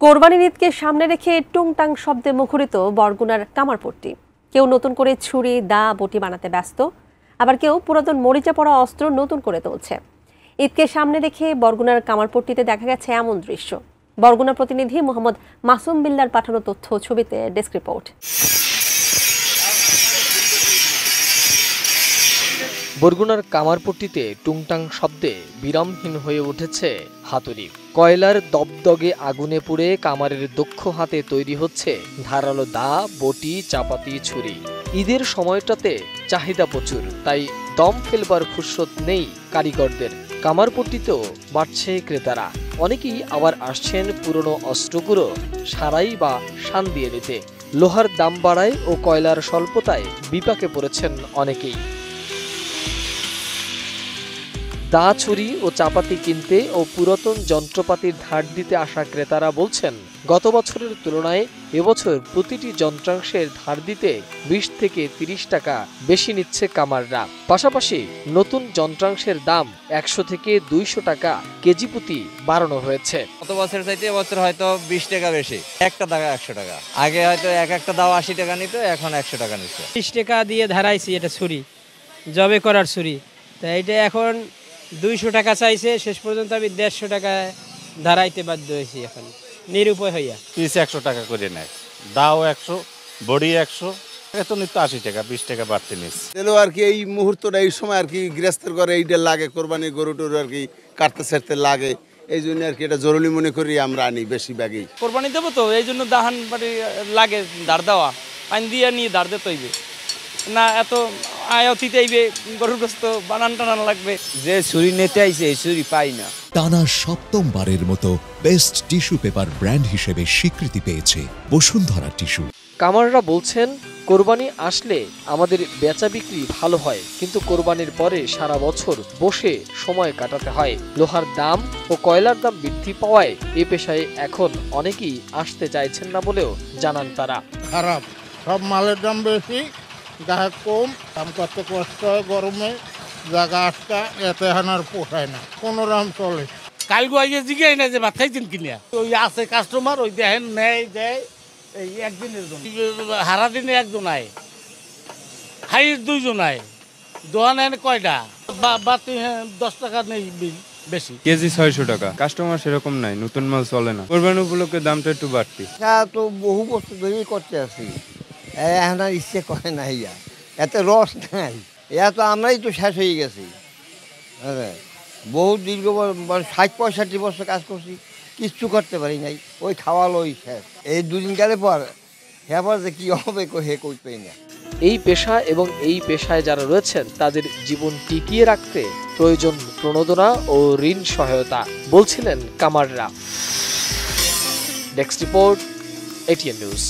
কোরবানির ঈদকে সামনে রেখে টুংটাং শব্দে মুখরিত বরগুনার কামারপট্টি। কেউ নতুন করে ছুরি, দা, বটি বানাতে ব্যস্ত, আবার কেউ পুরাতন মরিচা পড়া অস্ত্র নতুন করে তুলছে। ঈদকে সামনে রেখে বরগুনার কামারপট্টিতে দেখা গেছে এমন দৃশ্য। বরগুনা প্রতিনিধি মোহাম্মদ মাসুম বিল্লার পাঠানো তথ্য ছবিতে ডেস্ক রিপোর্ট। বরগুনার কামারপট্টিতে টুংটাং শব্দে বিরামহীন হয়ে উঠেছে হাতুড়ি। কয়লার দগদগে আগুনে পুড়ে কামারের দক্ষ হাতে তৈরি হচ্ছে ধারালো দা, বটি, চাপাতি, ছুরি। ঈদের সময়টাতে চাহিদা প্রচুর, তাই দম ফেলবার ফুরসত নেই কারিগরদের। কামারপট্টিতেও বাড়ছে ক্রেতারা। অনেকেই আবার আসছেন পুরনো অস্ত্রগুলো সারাই বা শান দিয়ে নিতে। লোহার দাম বাড়ায় ও কয়লার স্বল্পতায় বিপাকে পড়েছেন অনেকেই। দা, ছুরি ও চাপাতি কিনতে ও পুরাতন যন্ত্রপাতির ধার দিতে আসা ক্রেতারা বলছেন, গত বছরের তুলনায় এবছর প্রতিটি যন্ত্রাংশের ধার দিতে 20 থেকে 30 টাকা বেশি নিচ্ছে কামাররা। পাশাপাশি নতুন যন্ত্রাংশের দাম 100 থেকে 200 টাকা কেজি প্রতি বাড়ানো হয়েছে। গত বছর চাইতে এবছর হয়তো 20 টাকা বেশি, একটা দাগা 100 টাকা। আগে হয়তো একটা দাও 80 টাকা নিত, এখন 100 টাকা নিচ্ছে। 30 টাকা দিয়ে ধারাইছি, এটা ছুরি, জবে করার ছুরি। তা এটা এখন 200 টাকা চাইছে, শেষ পর্যন্ত আমি 150 টাকায় ধারাইতে বাধ্য হয়েছি। এখন নিরুপায় হইয়া পিস 100 টাকা করে নেয়, দাও 100, বড়ি 100, এত নিত্য 80 টাকা, 20 টাকা বাড়তে নিচ্ছে। এলো আর কি এই মুহূর্তটা, এই সময় আর কি গৃহস্থের ঘরে এইটা লাগে, কোরবানি গরু টরু আর কি কাটতে ছাড়তে লাগে, এই জন্য আর কি এটা জরুরি মনে করি আমরা আনি বেশিরভাগই। কোরবানি দেবো তো, এই জন্য দাহান বাড়ি লাগে ধার দেওয়া, পানি দিয়ে নিয়ে ধার দিতে হইবে না, এত আয়তিতে আইবে, গরুর গোস্ত বানান টানান লাগবে। যে ছুরি নিতে আইছে এই ছুরি পাই না। টানা 7মবারের মতো বেস্ট টিস্যু পেপার ব্র্যান্ড হিসেবে স্বীকৃতি পেয়েছে বসুন্ধরা টিস্যু। কামাররা বলছেন, কোরবানি আসলে আমাদের বেচা বিক্রি ভালো হয়, কিন্তু কোরবানির পরে সারা বছর বসে সময় কাটাতে হয়। লোহার দাম ও কয়লার দাম বৃদ্ধি পাওয়ায় এ পেশায় এখন অনেকেই আসতে চাইছেন না বলেও জানান তারা। খারাপ, সব মালের দাম বেশি, গ্রাহক কম, দাম করতে কষ্ট হয়, গরমে জায়গা আটকা, এতে হানার পোষায় না, কোনো দাম চলে। কাল গোয়াইয়ে জিগাই না যে ভাত খাইছেন কিনা, ওই আছে কাস্টমার, ওই দেখেন নেয় দেয়, এই একদিনের জন্য হারা দিনে একজন আয়, হাইয়ের 2 জন আয়, দোয়া নেন কয়টা বাতি 10 টাকা নেই বিল বেশি। কেজি 600 টাকা, কাস্টমার সেরকম নাই, নতুন মাল চলে না। কোরবানি উপলক্ষে দামটা একটু বাড়তি। তো বহু বছর ধরেই করতে আছি, এখন আর ইচ্ছে করে না, ইয়া এত রস নাই, এরা তো আমরাই তো শেষ হয়ে গেছি। হ্যাঁ, বহু দীর্ঘ 60-65 বছর কাজ করছি, কিচ্ছু করতে পারি নাই, ওই খাওয়ালো ওই শেষ। এই 2 দিন গেলে পর হেবার যে কী হবে হে করতেই না। এই পেশা এবং এই পেশায় যারা রয়েছেন তাদের জীবন টিকিয়ে রাখতে প্রয়োজন প্রণোদনা ও ঋণ সহায়তা, বলছিলেন কামাররা। Desk report, ATN news.